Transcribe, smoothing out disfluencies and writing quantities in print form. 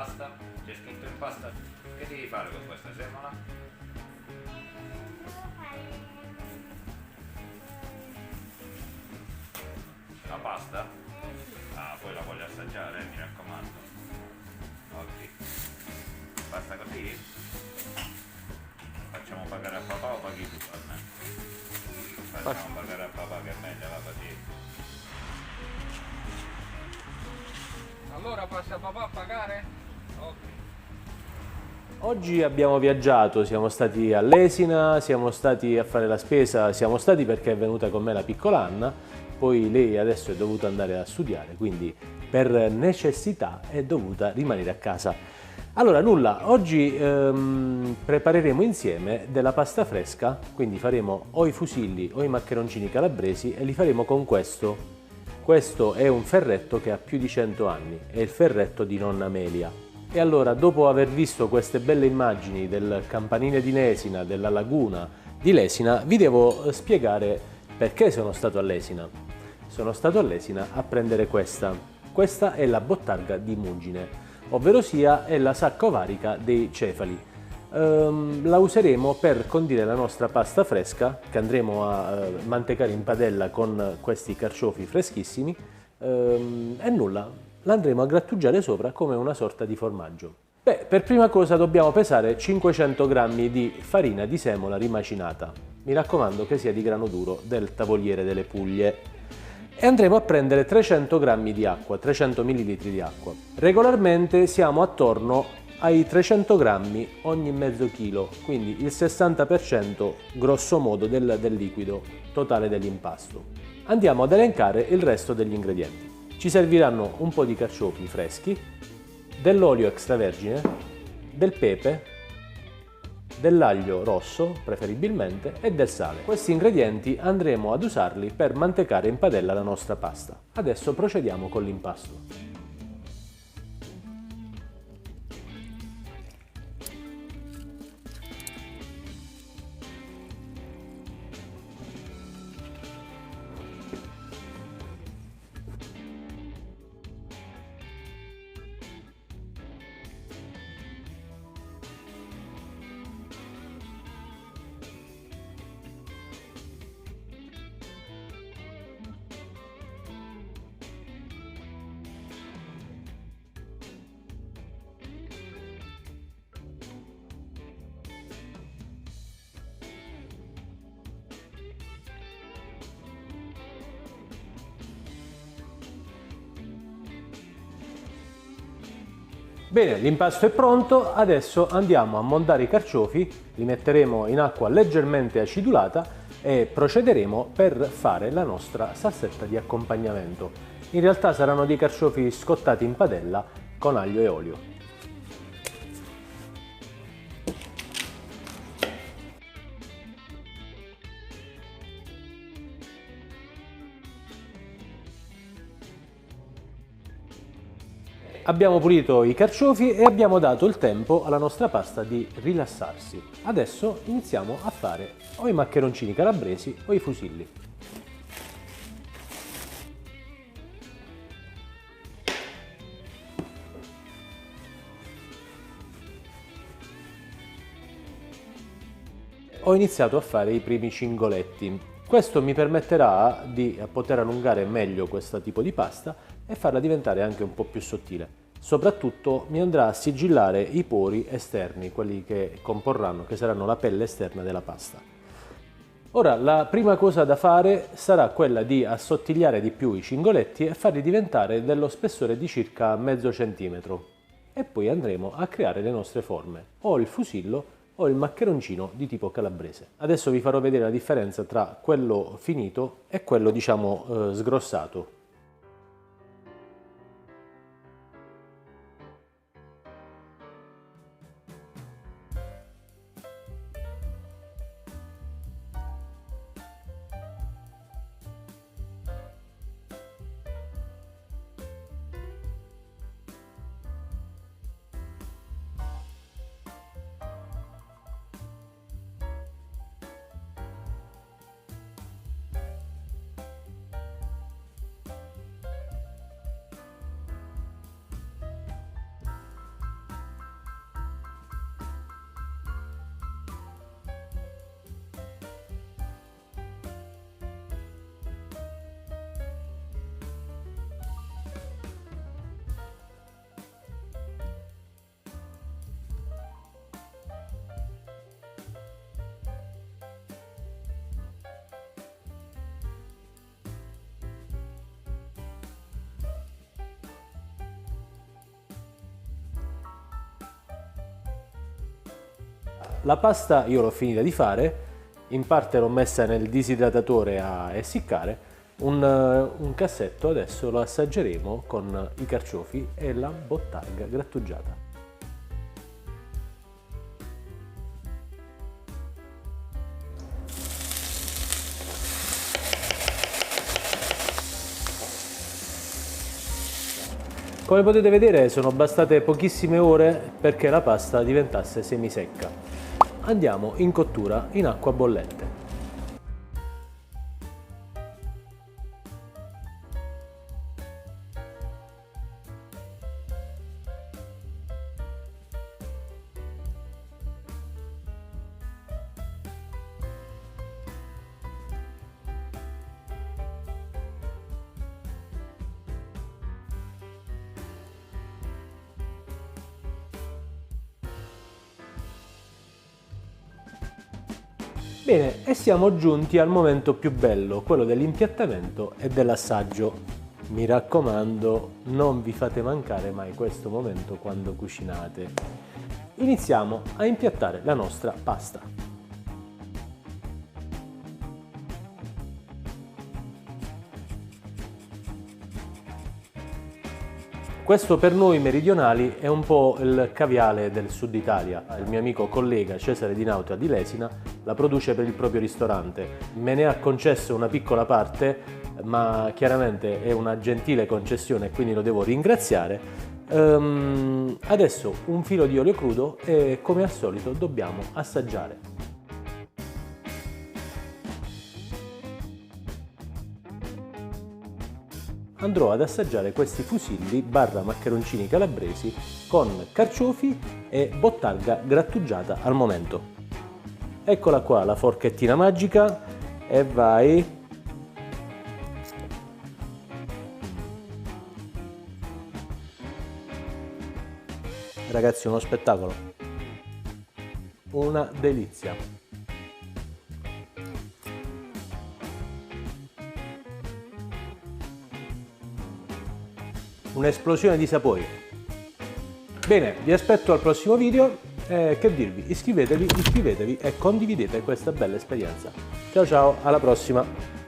pasta, c'è scritto in pasta. Che devi fare con questa semola? La pasta? Ah, poi la voglio assaggiare, mi raccomando. Ok. Basta così? Facciamo pagare a papà o paghi tu a me? Facciamo pagare a papà che è meglio la così. Allora passa papà a pagare? Ok. Oggi abbiamo viaggiato, siamo stati a Lesina, siamo stati a fare la spesa, siamo stati perché è venuta con me la piccola Anna, poi lei adesso è dovuta andare a studiare, quindi per necessità è dovuta rimanere a casa. Allora nulla, oggi prepareremo insieme della pasta fresca, quindi faremo o i fusilli o i maccheroncini calabresi e li faremo con questo. Questo è un ferretto che ha più di 100 anni, è il ferretto di nonna Amelia. E allora, dopo aver visto queste belle immagini del campanile di Lesina, della laguna di Lesina, vi devo spiegare perché sono stato a Lesina. Sono stato a Lesina a prendere questa. Questa è la bottarga di Mugine, ovvero sia è la sacca ovarica dei cefali. La useremo per condire la nostra pasta fresca che andremo a mantecare in padella con questi carciofi freschissimi e nulla. L'andremo a grattugiare sopra come una sorta di formaggio. Beh, per prima cosa dobbiamo pesare 500 g di farina di semola rimacinata. Mi raccomando che sia di grano duro del Tavoliere delle Puglie. E andremo a prendere 300 g di acqua, 300 ml di acqua. Regolarmente siamo attorno ai 300 g ogni mezzo chilo, quindi il 60% grosso modo del liquido totale dell'impasto. Andiamo ad elencare il resto degli ingredienti. Ci serviranno un po' di carciofi freschi, dell'olio extravergine, del pepe, dell'aglio rosso preferibilmente e del sale. Questi ingredienti andremo ad usarli per mantecare in padella la nostra pasta. Adesso procediamo con l'impasto. Bene, l'impasto è pronto, adesso andiamo a montare i carciofi, li metteremo in acqua leggermente acidulata e procederemo per fare la nostra salsetta di accompagnamento. In realtà saranno dei carciofi scottati in padella con aglio e olio. Abbiamo pulito i carciofi e abbiamo dato il tempo alla nostra pasta di rilassarsi. Adesso iniziamo a fare o i maccheroncini calabresi o i fusilli. Ho iniziato a fare i primi cingoletti. Questo mi permetterà di poter allungare meglio questo tipo di pasta e farla diventare anche un po' più sottile. Soprattutto mi andrà a sigillare i pori esterni, quelli che comporranno, che saranno la pelle esterna della pasta. Ora la prima cosa da fare sarà quella di assottigliare di più i cingoletti e farli diventare dello spessore di circa mezzo centimetro. E poi andremo a creare le nostre forme, o il fusillo o il maccheroncino di tipo calabrese. Adesso vi farò vedere la differenza tra quello finito e quello diciamo sgrossato. la pasta io l'ho finita di fare, in parte l'ho messa nel disidratatore a essiccare, un cassetto adesso lo assaggeremo con i carciofi e la bottarga grattugiata. Come potete vedere sono bastate pochissime ore perché la pasta diventasse semisecca. Andiamo in cottura in acqua bollente. Bene, e siamo giunti al momento più bello, quello dell'impiattamento e dell'assaggio. Mi raccomando, non vi fate mancare mai questo momento quando cucinate. Iniziamo a impiattare la nostra pasta. Questo per noi meridionali è un po' il caviale del sud Italia. Il mio amico collega Cesare Di Nauta di Lesina la produce per il proprio ristorante. Me ne ha concesso una piccola parte, ma chiaramente è una gentile concessione e quindi lo devo ringraziare. Adesso un filo di olio crudo e come al solito dobbiamo assaggiare. Andrò ad assaggiare questi fusilli barra maccheroncini calabresi con carciofi e bottarga grattugiata al momento. Eccola qua la forchettina magica e vai! Ragazzi, uno spettacolo, una delizia. Un'esplosione di sapori. Bene, vi aspetto al prossimo video. Che dirvi? Iscrivetevi e condividete questa bella esperienza. Ciao ciao, alla prossima!